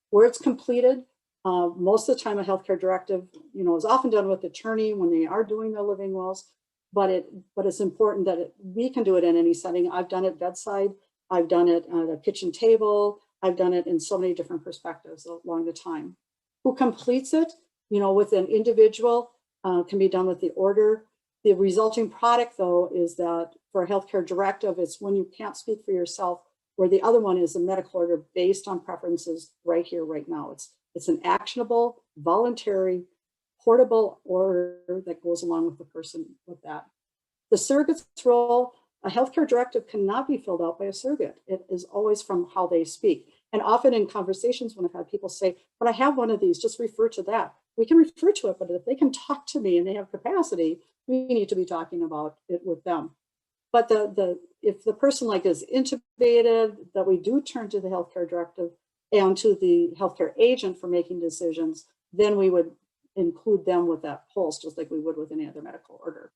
A: where it's completed. Most of the time a healthcare directive, is often done with the attorney when they are doing their living wills, but it's important that we can do it in any setting. I've done it bedside, I've done it at a kitchen table, I've done it in so many different perspectives along the time. Who completes it, with an individual, can be done with the order. The resulting product, though, is that for a healthcare directive, it's when you can't speak for yourself, where the other one is a medical order based on preferences right here, right now. It's an actionable, voluntary, portable order that goes along with the person with that. The surrogate's role, a healthcare directive cannot be filled out by a surrogate. It is always from how they speak. And often in conversations when I've had people say, but I have one of these, just refer to that. We can refer to it, but if they can talk to me and they have capacity, we need to be talking about it with them. But if the person is intubated, that we do turn to the healthcare directive and to the healthcare agent for making decisions, then we would include them with that POLST, just like we would with any other medical order.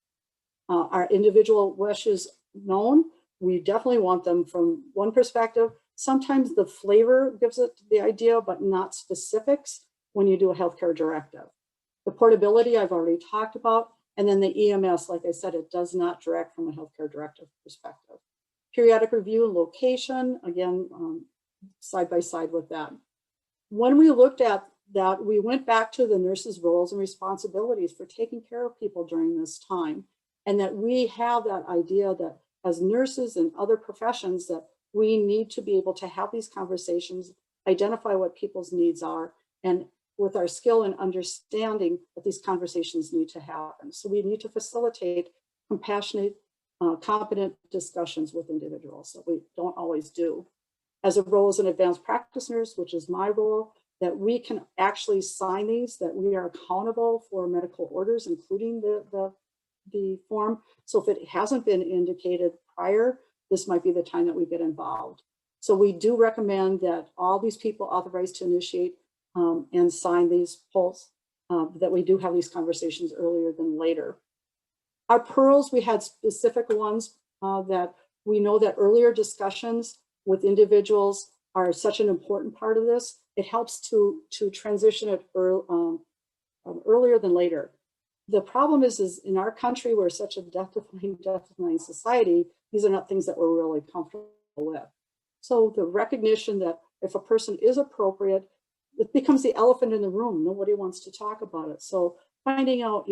A: Our individual wishes known, we definitely want them from one perspective. Sometimes the flavor gives it the idea, but not specifics when you do a healthcare directive. The portability I've already talked about, and then the EMS, like I said, it does not direct from a healthcare directive perspective. Periodic review and location, again, side by side with that. When we looked at that, we went back to the nurses' roles and responsibilities for taking care of people during this time, and that we have that idea that as nurses and other professions that we need to be able to have these conversations, identify what people's needs are, and with our skill and understanding that these conversations need to happen. So we need to facilitate compassionate, competent discussions with individuals that we don't always do. As a role as an advanced practice nurse, which is my role, that we can actually sign these, that we are accountable for medical orders, including the form. So if it hasn't been indicated prior, this might be the time that we get involved. So we do recommend that all these people authorized to initiate and sign these POLST, that we do have these conversations earlier than later. Our pearls, we had specific ones that we know that earlier discussions with individuals are such an important part of this. It helps to transition it earlier than later. The problem is in our country, we're such a death-defying society, these are not things that we're really comfortable with. So the recognition that if a person is appropriate, it becomes the elephant in the room. Nobody wants to talk about it. So finding out,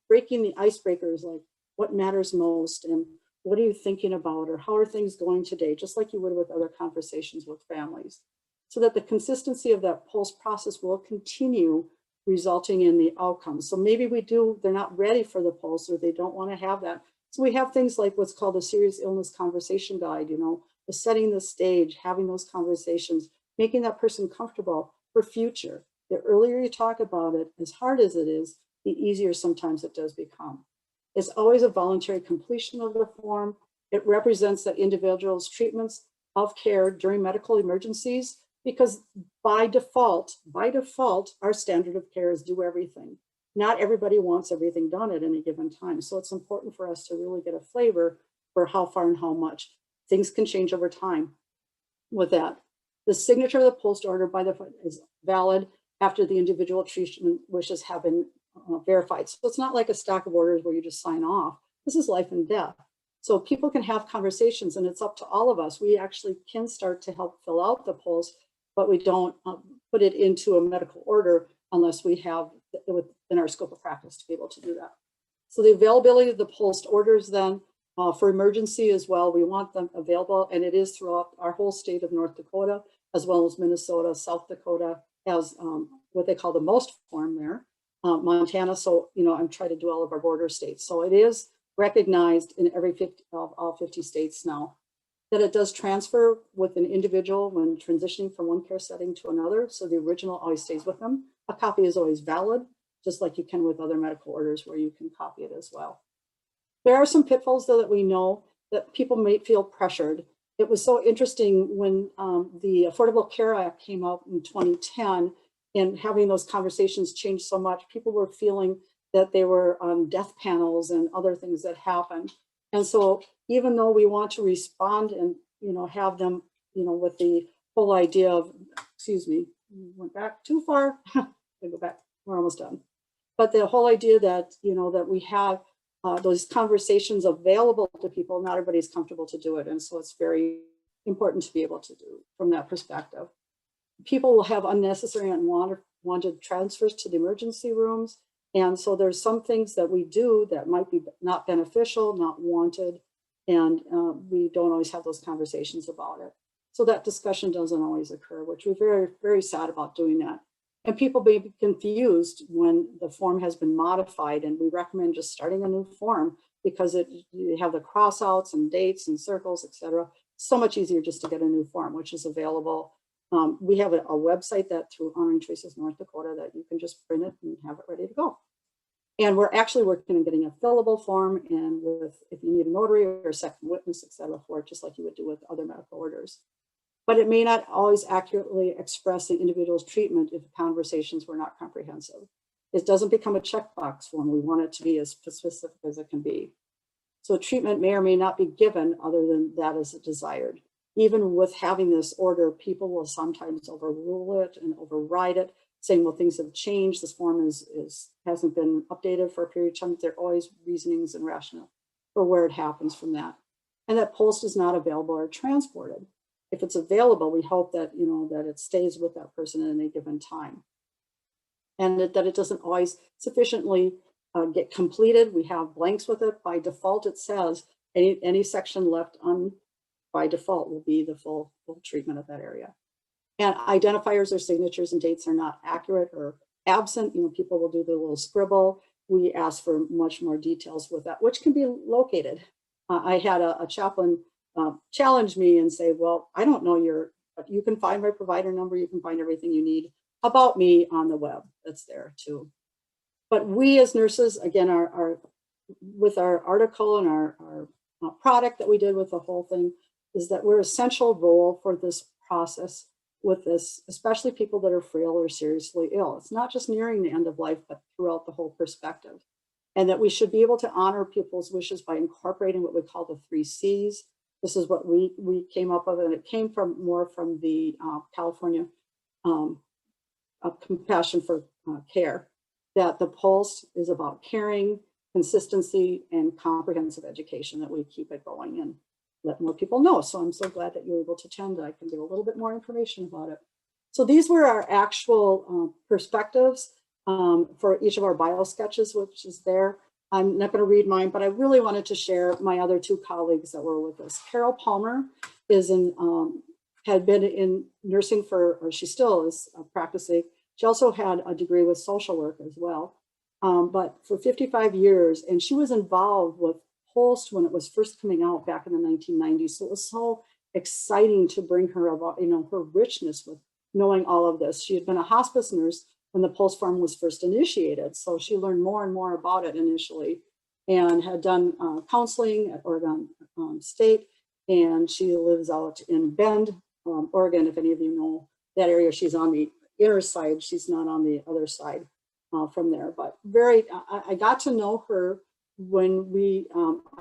A: breaking the icebreakers, like what matters most and what are you thinking about, or how are things going today, just like you would with other conversations with families, so that the consistency of that POLST process will continue, resulting in the outcomes. So maybe they're not ready for the POLST, or they don't want to have that. So we have things like what's called a serious illness conversation guide, the setting the stage, having those conversations, making that person comfortable for future. The earlier you talk about it, as hard as it is, the easier sometimes it does become. It's always a voluntary completion of the form. It represents that individual's treatments of care during medical emergencies, because by default, our standard of care is do everything. Not everybody wants everything done at any given time. So it's important for us to really get a flavor for how far and how much. Things can change over time with that. The signature of the POLST order is valid after the individual treatment wishes have been verified. So it's not like a stack of orders where you just sign off. This is life and death. So people can have conversations, and it's up to all of us. We actually can start to help fill out the POLST, but we don't put it into a medical order unless we have it within our scope of practice to be able to do that. So the availability of the POLST orders then, for emergency as well, we want them available, and it is throughout our whole state of North Dakota, as well as Minnesota, South Dakota, as what they call the MOST form there, Montana. So, I'm trying to do all of our border states. So it is recognized in all 50 states now, that it does transfer with an individual when transitioning from one care setting to another. So the original always stays with them. A copy is always valid, just like you can with other medical orders where you can copy it as well. There are some pitfalls, though, that we know that people may feel pressured. It was so interesting when the Affordable Care Act came out in 2010, and having those conversations changed so much. People were feeling that they were on death panels and other things that happened. And so even though we want to respond and, have them, with the whole idea of, we went back too far. We go back, we're almost done. But the whole idea that, you know, that we have those conversations available to people, not everybody's comfortable to do it. And so it's very important to be able to do from that perspective. People will have unnecessary and unwanted transfers to the emergency rooms. And so there's some things that we do that might be not beneficial, not wanted, and we don't always have those conversations about it. So that discussion doesn't always occur, which we're very, very sad about doing that. And people may be confused when the form has been modified, and we recommend just starting a new form because you have the crossouts and dates and circles, etc. So much easier just to get a new form, which is available. We have a website that through Honoring Choices North Dakota that you can just print it and have it ready to go. And we're actually working on getting a fillable form, and with if you need a notary or a second witness, etc., for it, just like you would do with other medical orders. But it may not always accurately express the individual's treatment if the conversations were not comprehensive. It doesn't become a checkbox form. We want it to be as specific as it can be. So treatment may or may not be given other than that is desired. Even with having this order, people will sometimes overrule it and override it, saying, well, things have changed. This form hasn't been updated for a period of time. There are always reasonings and rationale for where it happens from that. And that POLST is not available or transported. If it's available, we hope that, you know, that it stays with that person at any given time. And that it doesn't always sufficiently get completed. We have blanks with it. By default, it says any section left on by default will be the full treatment of that area. And identifiers or signatures and dates are not accurate or absent. You know, people will do their little scribble. We ask for much more details with that, which can be located. I had a chaplain challenge me and say, well, I don't know but you can find my provider number. You can find everything you need about me on the web. That's there too. But we as nurses, again, with our article and our product that we did with the whole thing, is that we're essential role for this process with this, especially people that are frail or seriously ill. It's not just nearing the end of life, but throughout the whole perspective. And that we should be able to honor people's wishes by incorporating what we call the 3 C's. This is what we came up with, and it came from more from the California Compassion for Care, that the POLST is about caring, consistency, and comprehensive education, that we keep it going and let more people know. So I'm so glad that you were able to attend. I can give a little bit more information about it. So these were our actual perspectives for each of our bio sketches, which is there. I'm not going to read mine, but I really wanted to share my other 2 colleagues that were with us. Carol Palmer is had been in nursing or she still is practicing. She also had a degree with social work as well, but for 55 years, and she was involved with POLST when it was first coming out back in the 1990s. So it was so exciting to bring her about, you know, her richness with knowing all of this. She had been a hospice nurse when the POLST form was first initiated. So she learned more and more about it initially, and had done counseling at Oregon State. And she lives out in Bend, Oregon. If any of you know that area, she's on the inner side. She's not on the other side from there, but I got to know her when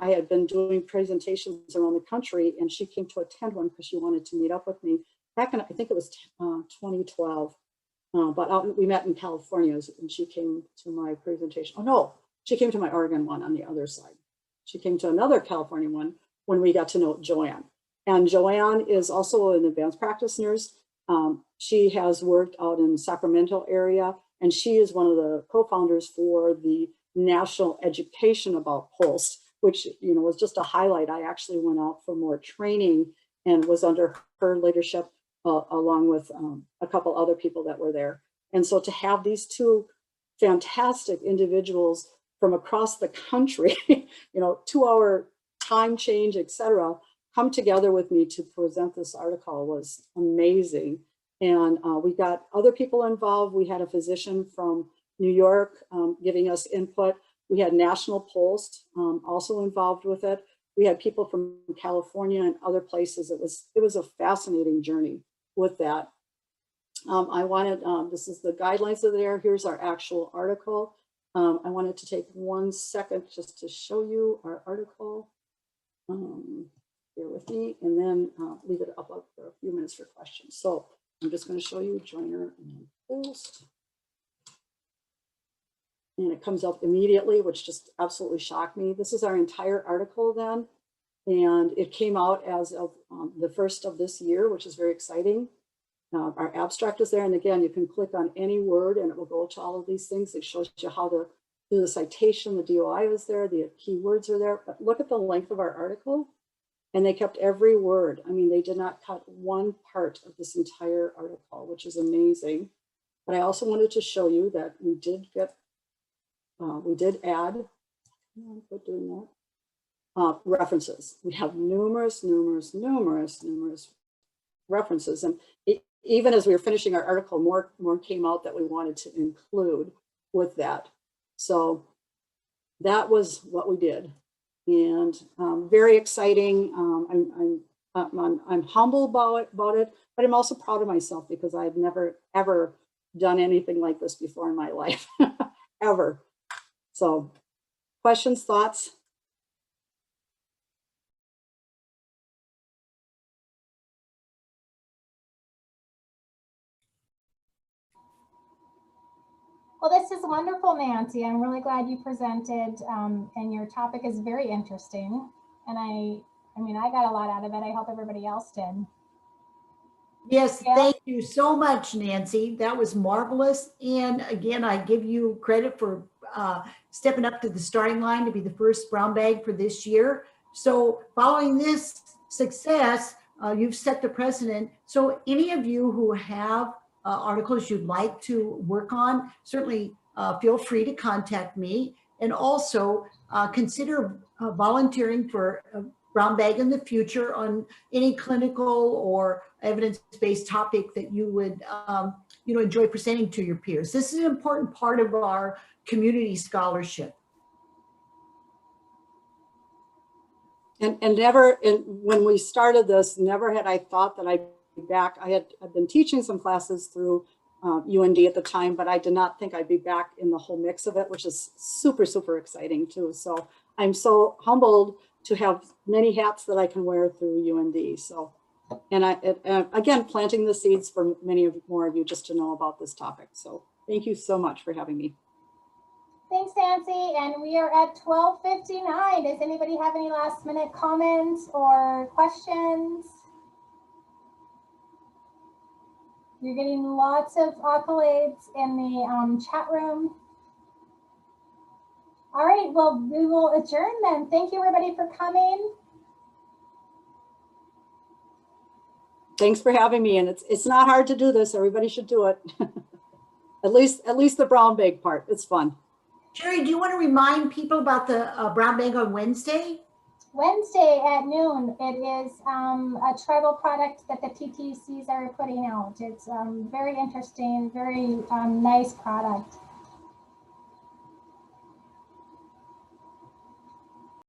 A: I had been doing presentations around the country, and she came to attend one because she wanted to meet up with me back in, I think it was 2012. But we met in California, and she came to my presentation. Oh no, she came to my Oregon one on the other side. She came to another California one when we got to know Joanne. And Joanne is also an advanced practice nurse. She has worked out in Sacramento area, and she is one of the co-founders for the National Education About POLST, which, you know, was just a highlight. I actually went out for more training and was under her leadership along with a couple other people that were there. And so to have these 2 fantastic individuals from across the country, you know, 2-hour time change, etc., come together with me to present this article was amazing. And we got other people involved. We had a physician from New York giving us input. We had National POLST also involved with it. We had people from California and other places. It was a fascinating journey with that. I wanted, this is the guidelines that are there. Here's our actual article. I wanted to take 1 second just to show you our article. Bear with me, and then leave it up for a few minutes for questions. So I'm just going to show you Joyner and POLST. And it comes up immediately, which just absolutely shocked me. This is our entire article then. And it came out as of the 1st of this year, which is very exciting. Our abstract is there. And again, you can click on any word and it will go to all of these things. It shows you how to do the citation, the DOI is there, the keywords are there. But look at the length of our article. And they kept every word. I mean, they did not cut one part of this entire article, which is amazing. But I also wanted to show you that we did add, references. We have numerous references. And even as we were finishing our article, more came out that we wanted to include with that. So that was what we did. And very exciting. I'm humble about it, but I'm also proud of myself because I've never, ever done anything like this before in my life, ever. So questions, thoughts?
G: Well, this is wonderful, Nancy. I'm really glad you presented, and your topic is very interesting. And I mean, I got a lot out of it. I hope everybody else did.
D: Yes,
G: Yeah.
D: thank you so much, Nancy. That was marvelous. And again, I give you credit for stepping up to the starting line to be the first brown bag for this year. So following this success, you've set the precedent. So any of you who have articles you'd like to work on, certainly feel free to contact me. And also consider volunteering for a brown bag in the future on any clinical or evidence-based topic that you would enjoy presenting to your peers. This is an important part of our community scholarship.
A: And never, when we started this, never had I thought that I'd be back. I've been teaching some classes through UND at the time, but I did not think I'd be back in the whole mix of it, which is super, super exciting too. So I'm so humbled to have many hats that I can wear through UND. So, and again, planting the seeds for many more of you just to know about this topic. So thank you so much for having me.
G: Thanks, Nancy. And we are at 12:59. Does anybody have any last minute comments or questions? You're getting lots of accolades in the chat room. All right, well, we will adjourn then. Thank you, everybody, for coming.
A: Thanks for having me. And it's not hard to do this. Everybody should do it. at least the brown bag part. It's fun.
D: Jerry, do you want to remind people about the brown bag on Wednesday?
G: Wednesday at noon. It is a tribal product that the TTCs are putting out. It's very interesting, very nice product.